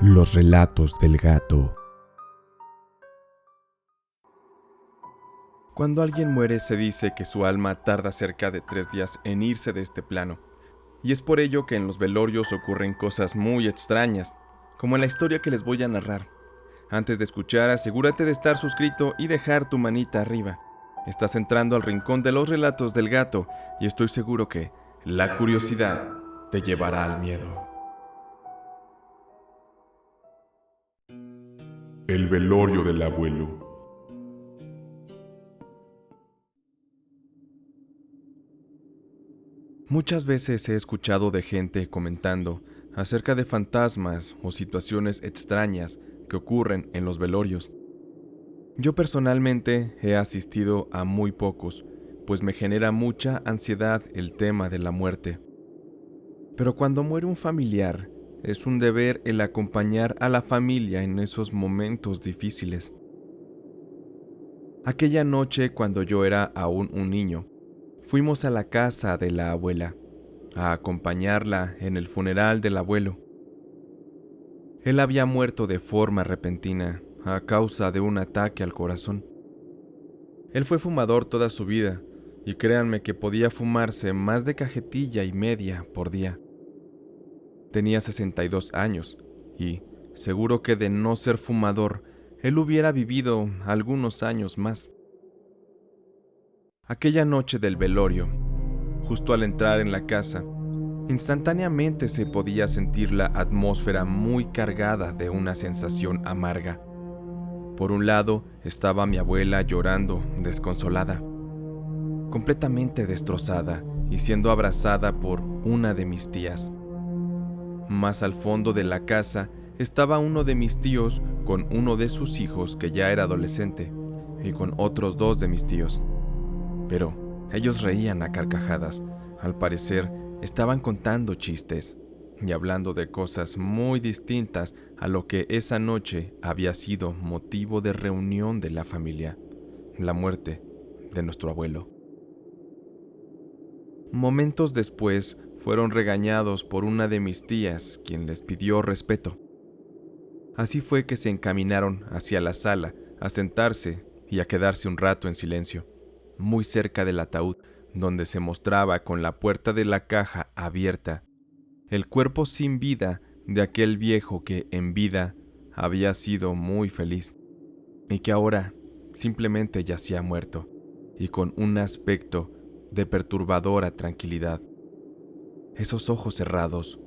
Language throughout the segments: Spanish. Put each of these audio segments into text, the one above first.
Los relatos del gato. Cuando alguien muere se dice que su alma tarda cerca de 3 días en irse de este plano, y es por ello que en los velorios ocurren cosas muy extrañas, como en la historia que les voy a narrar. Antes de escuchar, asegúrate de estar suscrito y dejar tu manita arriba. Estás entrando al rincón de los relatos del gato, y estoy seguro que la curiosidad te llevará al miedo. El velorio del abuelo. Muchas veces he escuchado de gente comentando acerca de fantasmas o situaciones extrañas que ocurren en los velorios. Yo personalmente he asistido a muy pocos, pues me genera mucha ansiedad el tema de la muerte. Pero cuando muere un familiar, es un deber el acompañar a la familia en esos momentos difíciles. Aquella noche, cuando yo era aún un niño, fuimos a la casa de la abuela, a acompañarla en el funeral del abuelo. Él había muerto de forma repentina a causa de un ataque al corazón. Él fue fumador toda su vida, y créanme que podía fumarse más de cajetilla y media por día. Tenía 62 años, y, seguro que de no ser fumador, él hubiera vivido algunos años más. Aquella noche del velorio, justo al entrar en la casa, instantáneamente se podía sentir la atmósfera muy cargada de una sensación amarga. Por un lado estaba mi abuela llorando, desconsolada, completamente destrozada y siendo abrazada por una de mis tías. Más al fondo de la casa estaba uno de mis tíos con uno de sus hijos que ya era adolescente y con otros 2 de mis tíos. Pero ellos reían a carcajadas. Al parecer estaban contando chistes y hablando de cosas muy distintas a lo que esa noche había sido motivo de reunión de la familia, la muerte de nuestro abuelo. Momentos después fueron regañados por una de mis tías, quien les pidió respeto. Así fue que se encaminaron hacia la sala a sentarse y a quedarse un rato en silencio, muy cerca del ataúd, donde se mostraba con la puerta de la caja abierta el cuerpo sin vida de aquel viejo que en vida había sido muy feliz y que ahora simplemente yacía muerto y con un aspecto de perturbadora tranquilidad. Esos ojos cerrados,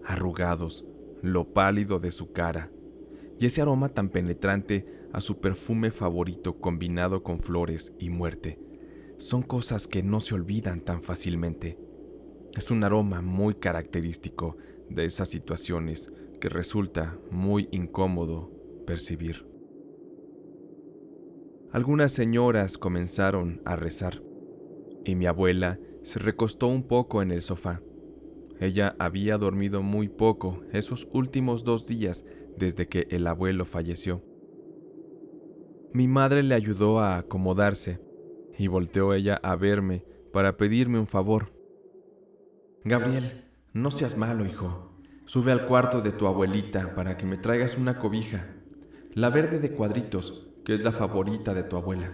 arrugados, lo pálido de su cara y ese aroma tan penetrante a su perfume favorito combinado con flores y muerte son cosas que no se olvidan tan fácilmente. Es un aroma muy característico de esas situaciones que resulta muy incómodo percibir. Algunas señoras comenzaron a rezar y mi abuela se recostó un poco en el sofá. Ella había dormido muy poco esos últimos 2 días desde que el abuelo falleció. Mi madre le ayudó a acomodarse y volteó ella a verme para pedirme un favor. Gabriel, no seas malo, hijo. Sube al cuarto de tu abuelita para que me traigas una cobija, la verde de cuadritos, que es la favorita de tu abuela.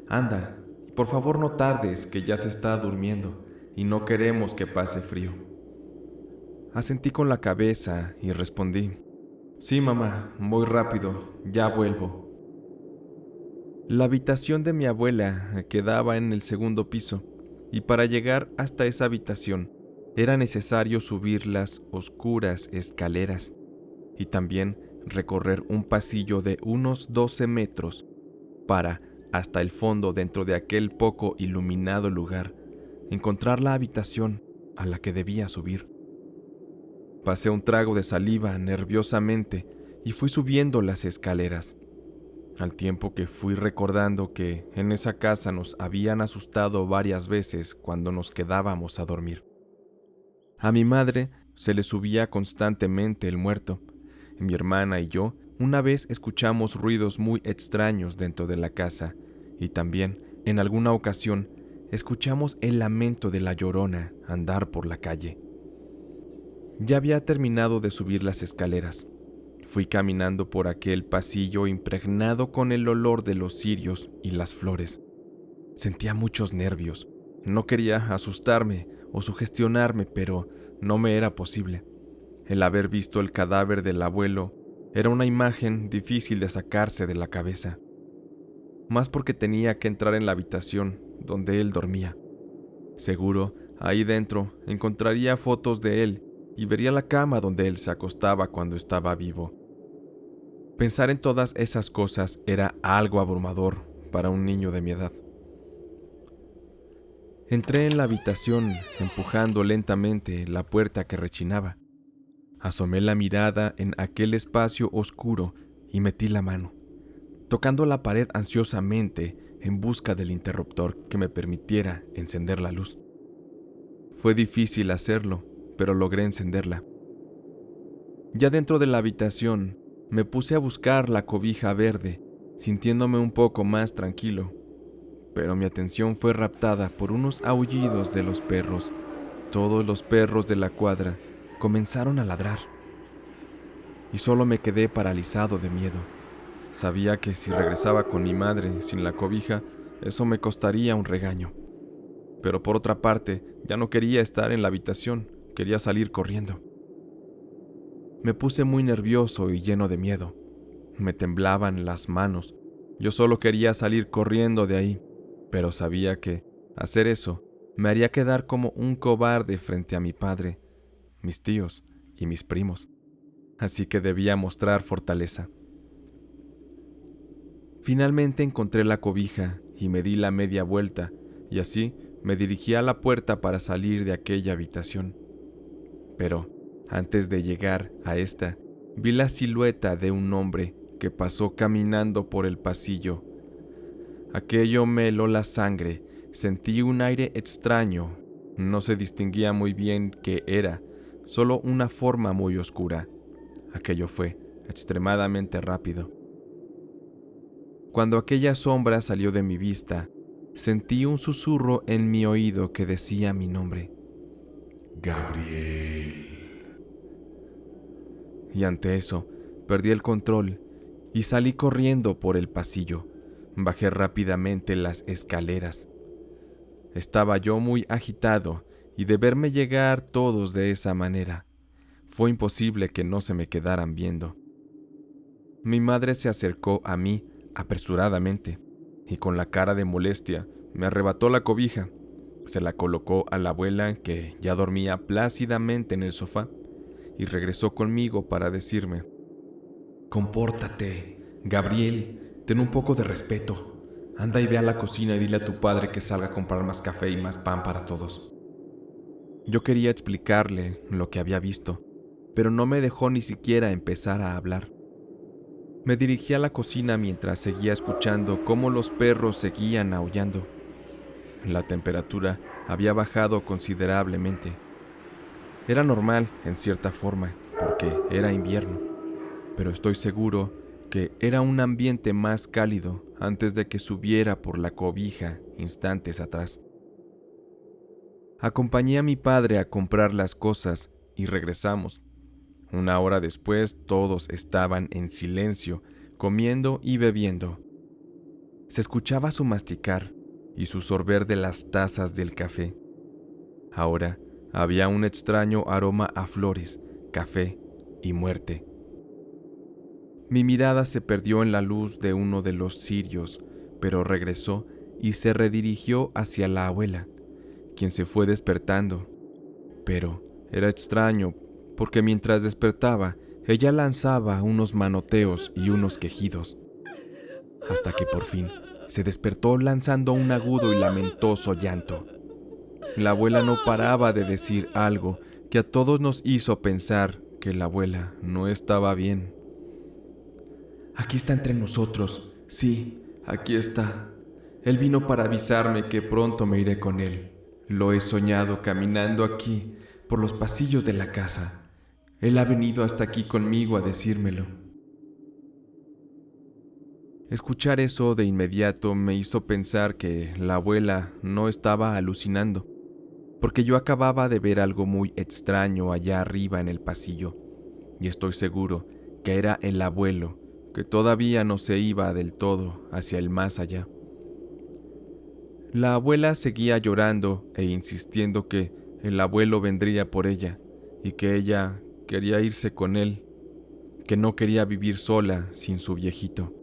Anda, por favor no tardes, que ya se está durmiendo y no queremos que pase frío. Asentí con la cabeza y respondí: sí, mamá, voy rápido, ya vuelvo. La habitación de mi abuela quedaba en el 2.º piso, y para llegar hasta esa habitación era necesario subir las oscuras escaleras y también recorrer un pasillo de unos 12 metros para, hasta el fondo dentro de aquel poco iluminado lugar, encontrar la habitación a la que debía subir. Pasé un trago de saliva nerviosamente y fui subiendo las escaleras, al tiempo que fui recordando que en esa casa nos habían asustado varias veces cuando nos quedábamos a dormir. A mi madre se le subía constantemente el muerto. Mi hermana y yo una vez escuchamos ruidos muy extraños dentro de la casa y también, en alguna ocasión, escuchamos el lamento de la Llorona andar por la calle. Ya había terminado de subir las escaleras. Fui caminando por aquel pasillo impregnado con el olor de los cirios y las flores. Sentía muchos nervios. No quería asustarme o sugestionarme, pero no me era posible. El haber visto el cadáver del abuelo era una imagen difícil de sacarse de la cabeza. Más porque tenía que entrar en la habitación donde él dormía. Seguro, ahí dentro encontraría fotos de él y vería la cama donde él se acostaba cuando estaba vivo. Pensar en todas esas cosas era algo abrumador para un niño de mi edad. Entré en la habitación empujando lentamente la puerta que rechinaba. Asomé la mirada en aquel espacio oscuro y metí la mano, tocando la pared ansiosamente en busca del interruptor que me permitiera encender la luz. Fue difícil hacerlo, pero logré encenderla. Ya dentro de la habitación, me puse a buscar la cobija verde, sintiéndome un poco más tranquilo, pero mi atención fue raptada por unos aullidos de los perros. Todos los perros de la cuadra comenzaron a ladrar, y solo me quedé paralizado de miedo. Sabía que si regresaba con mi madre sin la cobija, eso me costaría un regaño. Pero por otra parte, ya no quería estar en la habitación, quería salir corriendo. Me puse muy nervioso y lleno de miedo. Me temblaban las manos. Yo solo quería salir corriendo de ahí, pero sabía que hacer eso me haría quedar como un cobarde frente a mi padre, mis tíos y mis primos. Así que debía mostrar fortaleza. Finalmente encontré la cobija y me di la media vuelta, y así me dirigí a la puerta para salir de aquella habitación. Pero antes de llegar a esta, vi la silueta de un hombre que pasó caminando por el pasillo. Aquello me heló la sangre, sentí un aire extraño. No se distinguía muy bien qué era, solo una forma muy oscura. Aquello fue extremadamente rápido. Cuando aquella sombra salió de mi vista, sentí un susurro en mi oído que decía mi nombre. Gabriel. Y ante eso, perdí el control y salí corriendo por el pasillo. Bajé rápidamente las escaleras. Estaba yo muy agitado y de verme llegar todos de esa manera, fue imposible que no se me quedaran viendo. Mi madre se acercó a mí apresuradamente y con la cara de molestia me arrebató la cobija. Se la colocó a la abuela, que ya dormía plácidamente en el sofá, y regresó conmigo para decirme: «Compórtate, Gabriel, ten un poco de respeto. Anda y ve a la cocina y dile a tu padre que salga a comprar más café y más pan para todos». Yo quería explicarle lo que había visto, pero no me dejó ni siquiera empezar a hablar. Me dirigí a la cocina mientras seguía escuchando cómo los perros seguían aullando. La temperatura había bajado considerablemente. Era normal, en cierta forma, porque era invierno, pero estoy seguro que era un ambiente más cálido antes de que subiera por la cobija instantes atrás. Acompañé a mi padre a comprar las cosas y regresamos. Una hora después, todos estaban en silencio, comiendo y bebiendo. Se escuchaba su masticar y su sorber de las tazas del café. Ahora había un extraño aroma a flores, café y muerte. Mi mirada se perdió en la luz de uno de los cirios, pero regresó y se redirigió hacia la abuela, quien se fue despertando. Pero era extraño, porque mientras despertaba, ella lanzaba unos manoteos y unos quejidos, hasta que por fin se despertó lanzando un agudo y lamentoso llanto. La abuela no paraba de decir algo que a todos nos hizo pensar que la abuela no estaba bien. «Aquí está entre nosotros, sí, aquí está. Él vino para avisarme que pronto me iré con él. Lo he soñado caminando aquí, por los pasillos de la casa. Él ha venido hasta aquí conmigo a decírmelo». Escuchar eso de inmediato me hizo pensar que la abuela no estaba alucinando, porque yo acababa de ver algo muy extraño allá arriba en el pasillo, y estoy seguro que era el abuelo, que todavía no se iba del todo hacia el más allá. La abuela seguía llorando e insistiendo que el abuelo vendría por ella y que ella quería irse con él, que no quería vivir sola sin su viejito.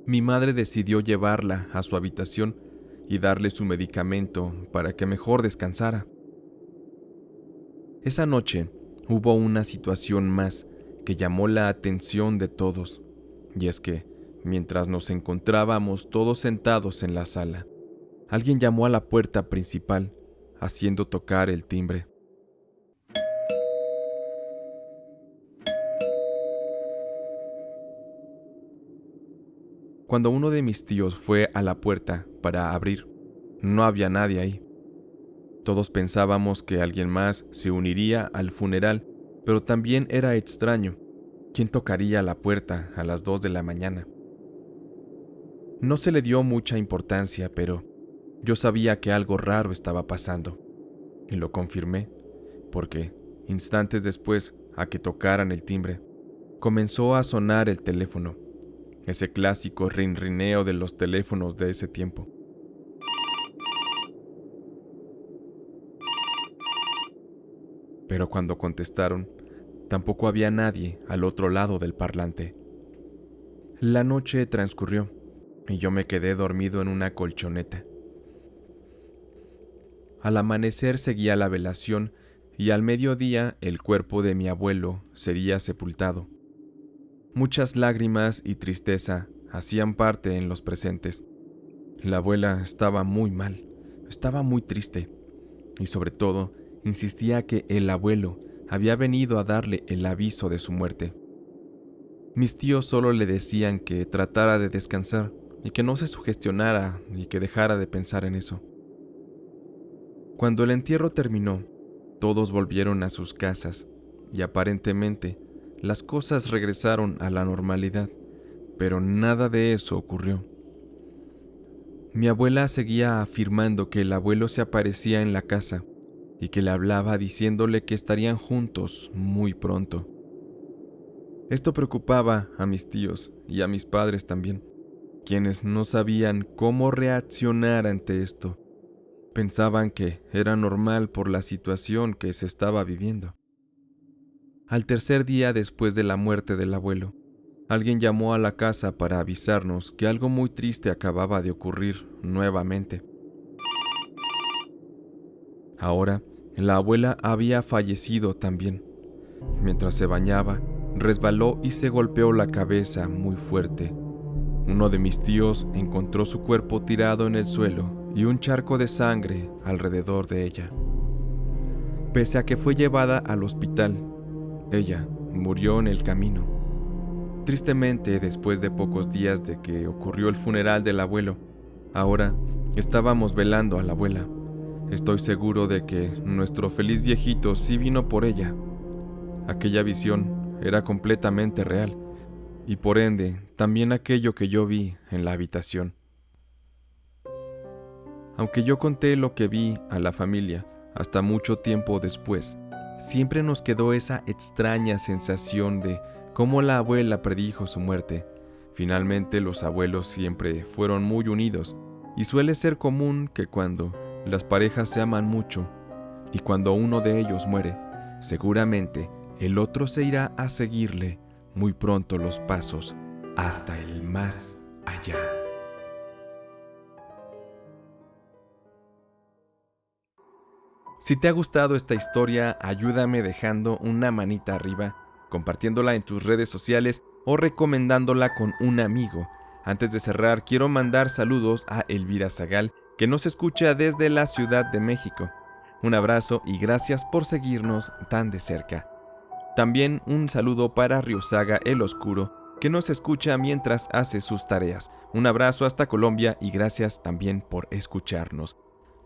Mi madre decidió llevarla a su habitación y darle su medicamento para que mejor descansara. Esa noche hubo una situación más que llamó la atención de todos, y es que, mientras nos encontrábamos todos sentados en la sala, alguien llamó a la puerta principal, haciendo tocar el timbre. Cuando uno de mis tíos fue a la puerta para abrir, no había nadie ahí. Todos pensábamos que alguien más se uniría al funeral, pero también era extraño. ¿Quién tocaría la puerta a las 2 de la mañana? No se le dio mucha importancia, pero yo sabía que algo raro estaba pasando. Y lo confirmé, porque, instantes después a que tocaran el timbre, comenzó a sonar el teléfono, ese clásico rinrineo de los teléfonos de ese tiempo. Pero cuando contestaron, tampoco había nadie al otro lado del parlante. La noche transcurrió y yo me quedé dormido en una colchoneta. Al amanecer seguía la velación y al mediodía el cuerpo de mi abuelo sería sepultado. Muchas lágrimas y tristeza hacían parte en los presentes. La abuela estaba muy mal, estaba muy triste y sobre todo insistía que el abuelo había venido a darle el aviso de su muerte. Mis tíos solo le decían que tratara de descansar y que no se sugestionara y que dejara de pensar en eso. Cuando el entierro terminó, todos volvieron a sus casas y aparentemente las cosas regresaron a la normalidad, pero nada de eso ocurrió. Mi abuela seguía afirmando que el abuelo se aparecía en la casa y que le hablaba diciéndole que estarían juntos muy pronto. Esto preocupaba a mis tíos y a mis padres también, quienes no sabían cómo reaccionar ante esto. Pensaban que era normal por la situación que se estaba viviendo. Al tercer día después de la muerte del abuelo, alguien llamó a la casa para avisarnos que algo muy triste acababa de ocurrir nuevamente. Ahora, la abuela había fallecido también. Mientras se bañaba, resbaló y se golpeó la cabeza muy fuerte. Uno de mis tíos encontró su cuerpo tirado en el suelo y un charco de sangre alrededor de ella. Pese a que fue llevada al hospital, ella murió en el camino. Tristemente, después de pocos días de que ocurrió el funeral del abuelo, ahora estábamos velando a la abuela. Estoy seguro de que nuestro feliz viejito sí vino por ella. Aquella visión era completamente real, y por ende, también aquello que yo vi en la habitación. Aunque yo conté lo que vi a la familia hasta mucho tiempo después, siempre nos quedó esa extraña sensación de cómo la abuela predijo su muerte. Finalmente, los abuelos siempre fueron muy unidos, y suele ser común que cuando las parejas se aman mucho, y cuando uno de ellos muere, seguramente el otro se irá a seguirle muy pronto los pasos hasta el más allá. Si te ha gustado esta historia, ayúdame dejando una manita arriba, compartiéndola en tus redes sociales o recomendándola con un amigo. Antes de cerrar, quiero mandar saludos a Elvira Zagal, que nos escucha desde la Ciudad de México. Un abrazo y gracias por seguirnos tan de cerca. También un saludo para Riosaga el Oscuro, que nos escucha mientras hace sus tareas. Un abrazo hasta Colombia y gracias también por escucharnos.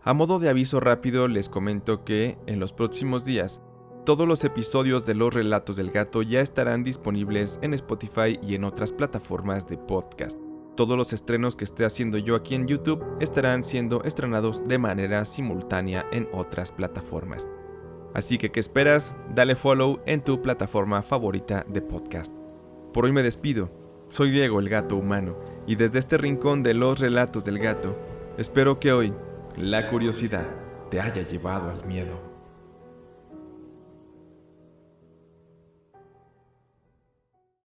A modo de aviso rápido, les comento que en los próximos días, todos los episodios de Los Relatos del Gato ya estarán disponibles en Spotify y en otras plataformas de podcast. Todos los estrenos que esté haciendo yo aquí en YouTube estarán siendo estrenados de manera simultánea en otras plataformas. Así que, ¿qué esperas? Dale follow en tu plataforma favorita de podcast. Por hoy me despido. Soy Diego, el gato humano, y desde este rincón de los relatos del gato, espero que hoy la curiosidad te haya llevado al miedo.